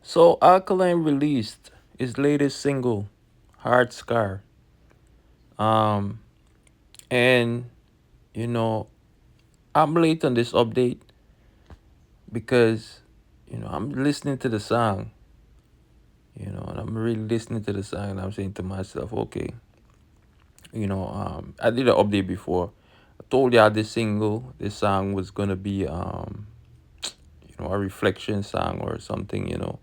So Alkaline released his latest single, Hard Scar. Um, and you know, I'm late on this update because I'm listening to the song, and I'm really listening to the song, and I'm saying to myself, okay, I did an update before. I told y'all this song was gonna be a reflection song or something,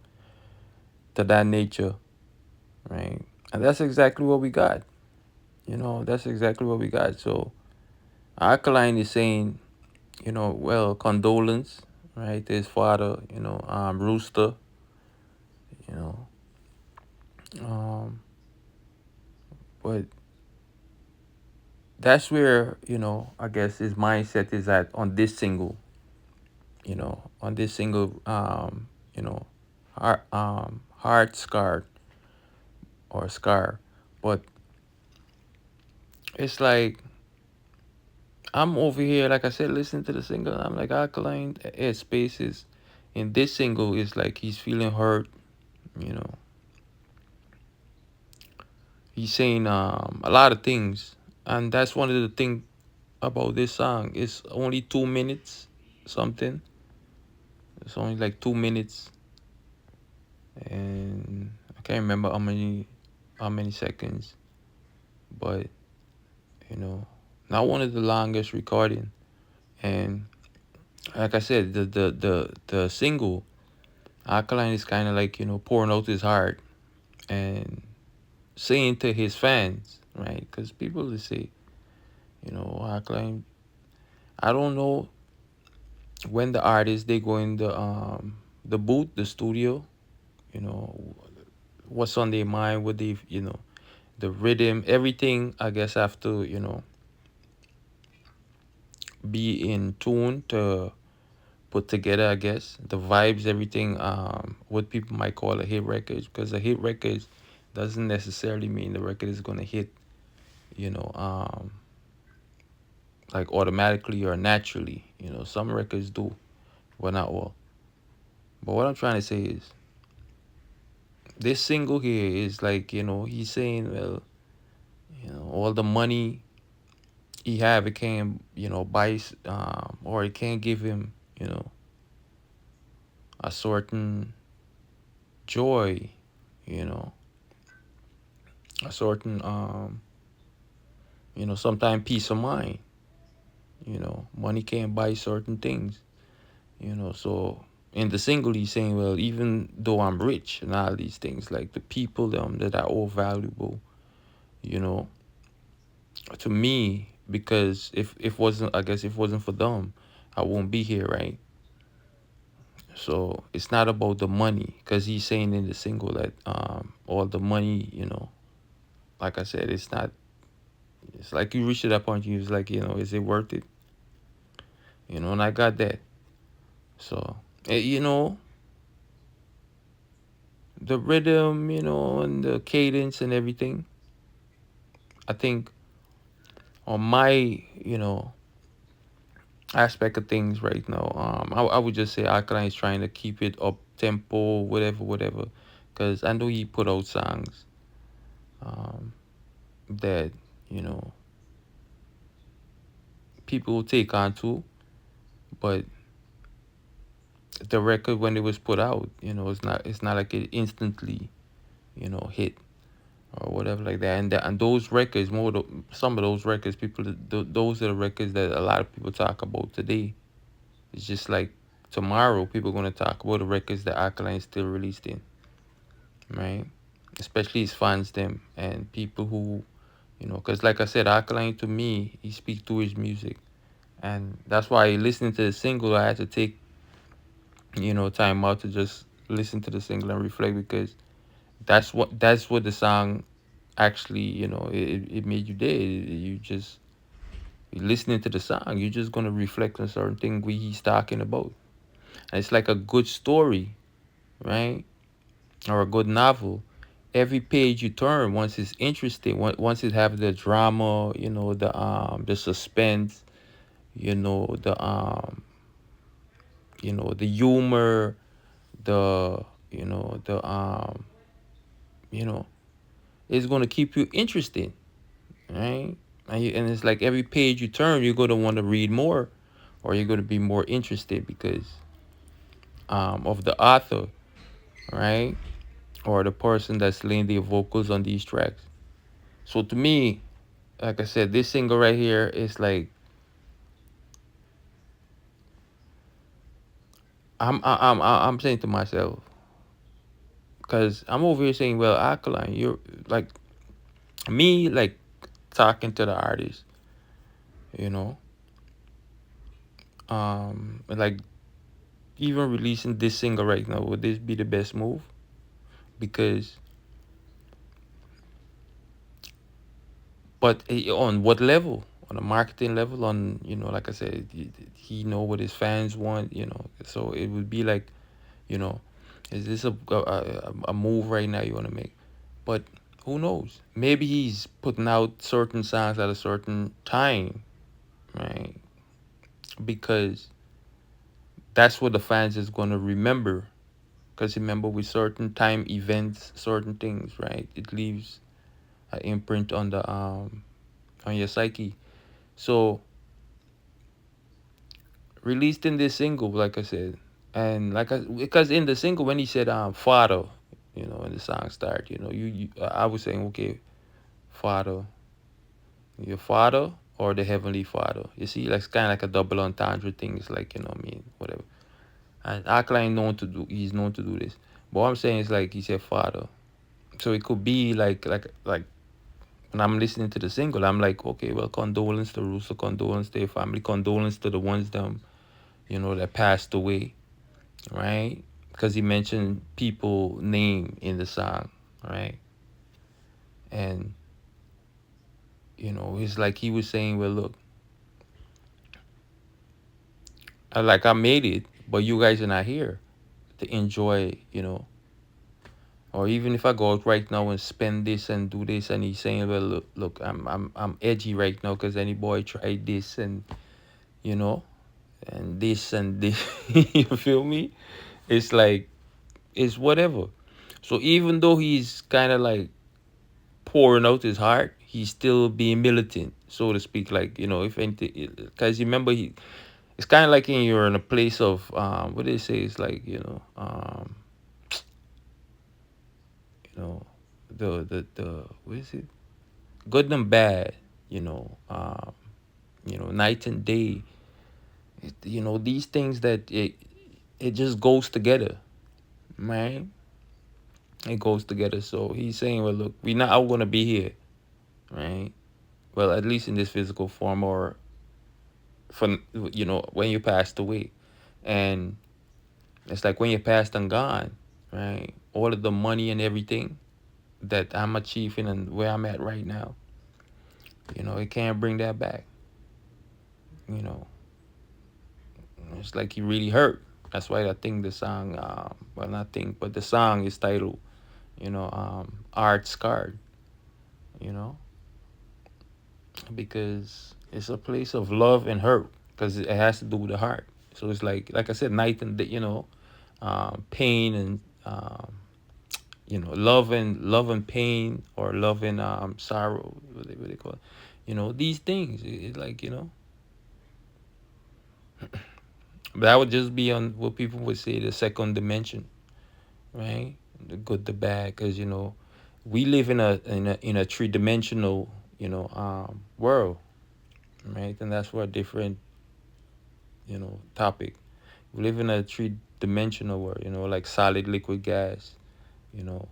to that nature, right? And that's exactly what we got. That's exactly what we got. So Alkaline is saying, well, condolence, right, to his father, Rooster, you know, um, but that's where, I guess his mindset is at on this single, you know, heart scarred or scar. But it's like, I'm over here, like I said, listening to the single. I'm like, Alkaline Ed Spaces. In this single, is like he's feeling hurt. You know, he's saying a lot of things, and that's one of the things about this song. It's only 2 minutes, something. It's only like 2 minutes, and I can't remember how many seconds, but you know, not one of the longest recording. And like I said, the single Alkaline is kind of like, pouring out his heart and saying to his fans, right? Because people will say, Alkaline, I don't know when the artists they go in the booth, the studio, you know, what's on their mind, what they, the rhythm, everything, I guess, have to, be in tune to put together, I guess. The vibes, everything, what people might call a hit record, because a hit record doesn't necessarily mean the record is gonna hit, you know, um, like automatically or naturally. Some records do, but not all. But what I'm trying to say is this single here is like, he's saying, well, all the money he have, it can't, buy, or it can't give him, a certain joy, you know, a certain, sometimes peace of mind. Money can't buy certain things. So in the single he's saying, well, even though I'm rich and all these things, like the people that are all valuable, you know, to me, because if wasn't I guess if it wasn't for them, I won't be here, right? So it's not about the money, because he's saying in the single that all the money, like I said, it's not. It's like you reach to that point, you was like, is it worth it? And I got that. So the rhythm, and the cadence and everything. I think on my, aspect of things right now, I would just say Alkaline is trying to keep it up tempo, whatever, whatever, because I know he put out songs um, that you know people will take on to, but the record when it was put out, it's not like it instantly, hit or whatever like that. And those records, some of those records, those are the records that a lot of people talk about today. It's just like tomorrow, people are gonna talk about the records that Alkaline still released in, right? Especially his fans, them and people who, because like I said, Alkaline to me, he speaks through his music, and that's why listening to the single, I had to take, time out to just listen to the single and reflect, because that's what the song actually, it made you day. You just listening to the song, you're just gonna reflect on certain thing he's talking about. And it's like a good story, right? Or a good novel. Every page you turn, once it's interesting, once it have the drama, the suspense, the humor, the the you know, it's gonna keep you interested, right? And it's like every page you turn, you're gonna want to read more, or you're gonna be more interested because of the author, right? Or the person that's laying the vocals on these tracks. So to me, like I said, this single right here is like I'm saying to myself, because I'm over here saying, well, Alkaline, you're like me, like talking to the artist, you know, like even releasing this single right now, would this be the best move? Because, but on what level? On a marketing level, on like I said, he know what his fans want, so it would be like, you know, is this a move right now you want to make? But who knows? Maybe he's putting out certain songs at a certain time, right? Because that's what the fans is going to remember. Because remember, with certain time events, certain things, right? It leaves an imprint on your psyche. So released in this single, like I said, and because in the single when he said father, and the song start, you I was saying, okay, father, your father or the heavenly father. You see, like it's kind of like a double entendre thing. It's like, I mean, whatever. And Alkaline he's known to do this. But what I'm saying is like he said father. So it could be like when I'm listening to the single, I'm like, okay, well, condolence to Russo, condolence to your family, condolence to the ones them, that passed away, right? Because he mentioned people name in the song, right? And it's like he was saying, well, look, I made it, but you guys are not here to enjoy, or even if I go out right now and spend this and do this, and he's saying, well, look, I'm edgy right now because any boy tried this and you know and this and this. You feel me? It's like it's whatever. So even though he's kind of like pouring out his heart, he's still being militant, so to speak. Like, if anything, because remember, it's kind of like you're in a place of what they say is like, you know, the what is it? Good and bad, night and day. These things that it just goes together, right? It goes together. So he's saying, well, look, we're not all gonna be here, right? Well, at least in this physical form, or for when you passed away, and it's like when you're passed and gone, right? All of the money and everything that I'm achieving and where I'm at right now, it can't bring that back. You know, it's like he really hurt. That's why I think the song, well, not think, but the song is titled, Art Scarred, you know, because it's a place of love and hurt because it has to do with the heart. So it's like I said, night and day, pain and, love and pain, or love and sorrow, what they call it. These things, like, but that would just be on what people would say the second dimension, right? The good, the bad, because we live in a three-dimensional world, right? And that's for a different topic. We live in a three-dimensional world, like solid, liquid, gas. You know,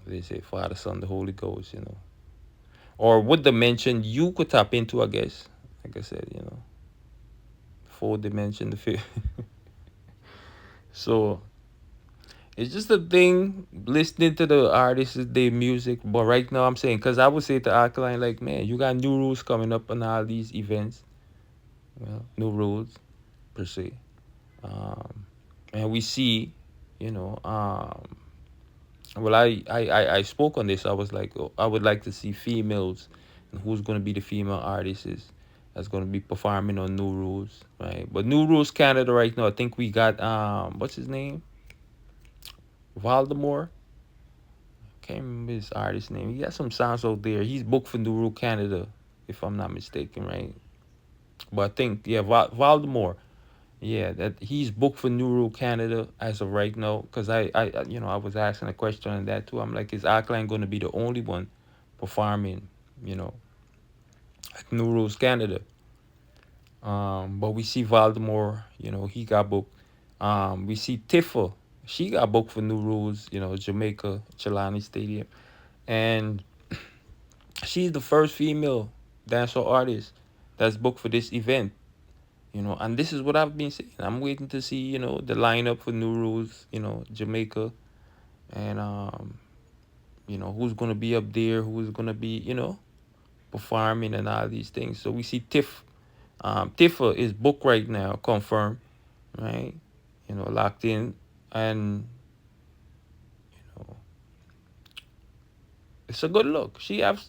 they say Father, Son, the Holy Ghost. Or what dimension you could tap into, I guess. Like I said, four dimension, the fifth. So it's just a thing listening to the artists, their music. But right now, I'm saying, because I would say to Alkaline, like, man, you got new rules coming up on all these events. Well, new rules, per se. Um, and we see, you know, well, I spoke on this. I was like, oh, I would like to see females, and who's going to be the female artists that's going to be performing on New Rules, right? But New Rules Canada right now, I think we got, what's his name? Voldemort. Can't remember his artist name. He got some songs out there. He's booked for New Rule Canada, if I'm not mistaken, right? But I think yeah, Voldemort. Yeah, that he's booked for New Rule Canada as of right now. Cause I was asking a question on that too. I'm like, is Alkaline going to be the only one performing, you know, at New Rules Canada? But we see Voldemort, he got booked. We see Tifa, she got booked for New Rules, Jamaica, Chilani Stadium, and she's the first female dancehall artist that's booked for this event. And this is what I've been saying. I'm waiting to see, the lineup for New Rules, Jamaica, and who's gonna be up there, who's gonna be, performing and all these things. So we see Tifa is booked right now, confirmed, right? Locked in, and you know, it's a good look. She has,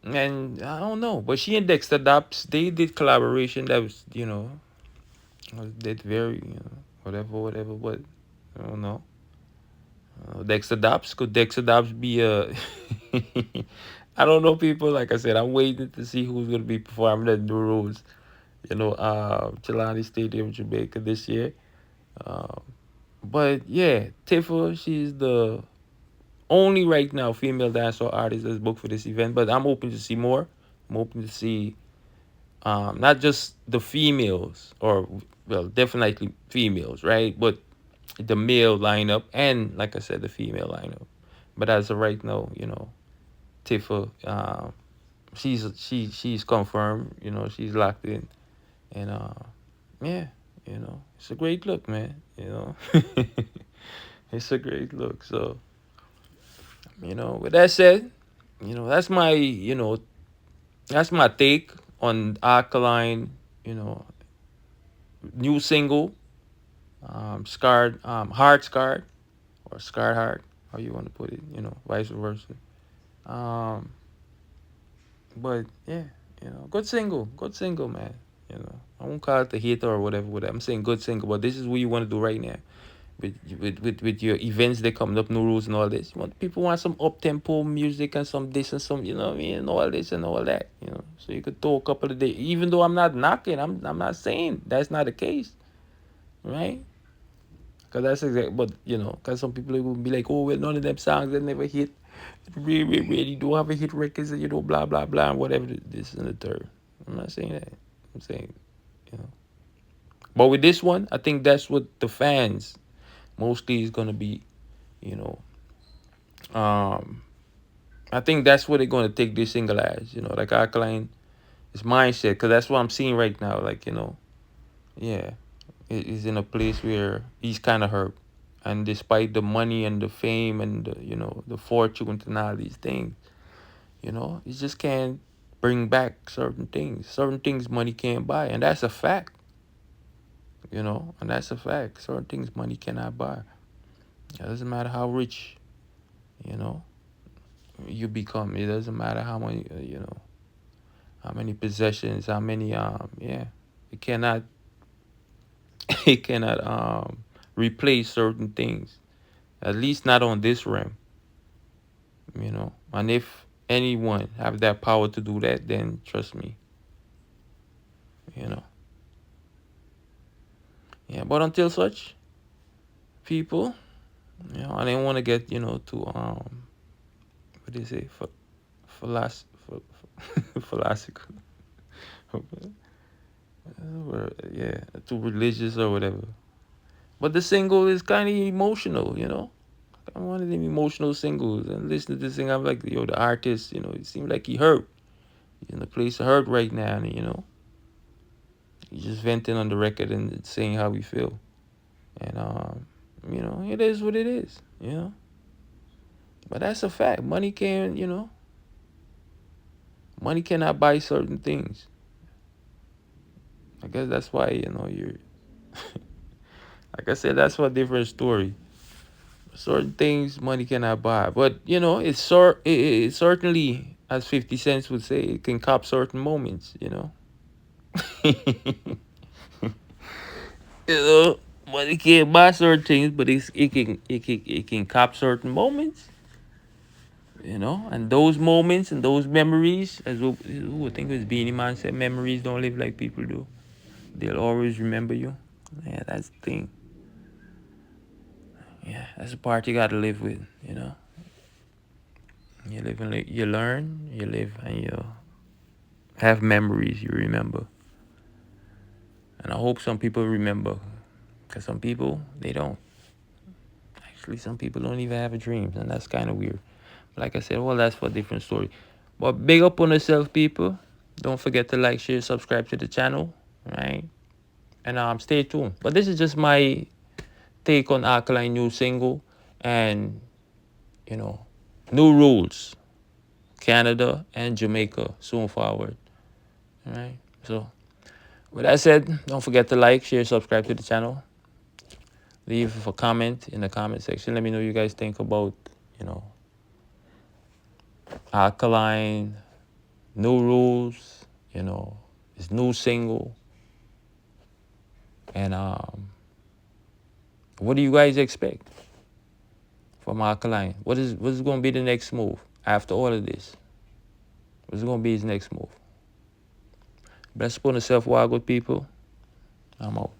and I don't know, but she and Dexter Daps, they did collaboration that was, did very, whatever, but I don't know. Dexter Daps, could Dexter Daps be a? I don't know, people. Like I said, I'm waiting to see who's gonna be performing at New Rules, Chilani Stadium, Jamaica this year. Uh, but yeah, Tifa, she's the only right now female dancehall artist that's booked for this event. But I'm hoping to see more. I'm hoping to see not just the females, or well, definitely females, right? But the male lineup and, like I said, the female lineup. But as of right now, Tifa, she's confirmed. She's locked in, and yeah, it's a great look, man. It's a great look. So, with that said, that's my take on Alkaline, new single, Scarred, Heart Scarred, or Scarred Heart, how you want to put it, vice versa. Um, but yeah, good single, man. I won't call it a hit or whatever. I'm saying good single, but this is what you want to do right now. With your events that coming up, New Rules and all this. People want some up tempo music and some this and some, what I mean, and all this and all that. So you could throw a couple of days. Even though I'm not knocking, I'm not saying that's not the case, right? Because that's exactly, but because some people will be like, oh, well, none of them songs that never hit, really do have a hit records, and blah blah blah, and whatever this and the third. I'm not saying that. I'm saying, you know. But with this one, I think that's what the fans mostly is gonna be, you know. Um, I think that's what they're gonna take this single as, like Alkaline, his mindset, because that's what I'm seeing right now. Like, yeah, he's in a place where he's kind of hurt, and despite the money and the fame and the fortune and all these things, he just can't bring back certain things. Certain things money can't buy, and that's a fact. And that's a fact. Certain things money cannot buy. It doesn't matter how rich, you know, you become. It doesn't matter how many, how many possessions, how many, yeah, it cannot, it cannot, replace certain things. At least not on this realm. And if anyone have that power to do that, then trust me, you know. Yeah, but until such people, I didn't want to get, to what do you say, philosophical, yeah, too religious or whatever. But the single is kind of emotional. I'm one of them emotional singles, and listen to this thing, I'm like, the artist, it seems like he hurt. He's in a place of hurt right now, and he's just venting on the record and saying how he feel. And it is what it is. But that's a fact. Money cannot buy certain things. I guess that's why, you're like I said, that's a different story. Certain things money cannot buy. But it certainly, as 50 cents would say, it can cop certain moments. You know, But it can't buy certain things, but it can cap certain moments, and those moments and those memories, as who I think it was Beanie Man said, memories don't live like people do. They'll always remember you. Yeah, that's the thing. Yeah, that's the part you gotta live with. You live and you learn, you live and you have memories you remember. And I hope some people remember, because some people, they don't. Actually, some people don't even have a dream, and that's kind of weird. Like I said, well, that's for a different story. But big up on yourself, people. Don't forget to like, share, subscribe to the channel, right? And stay tuned. But this is just my take on Alkaline new single, and new rules. Canada and Jamaica soon forward. All right. So with that said, don't forget to like, share, subscribe to the channel. Leave a comment in the comment section. Let me know what you guys think about, Alkaline, new rules, his new single. And what do you guys expect from Alkaline? What is going to be the next move after all of this? What's going to be his next move? Bless upon yourself, wild good people. I'm out.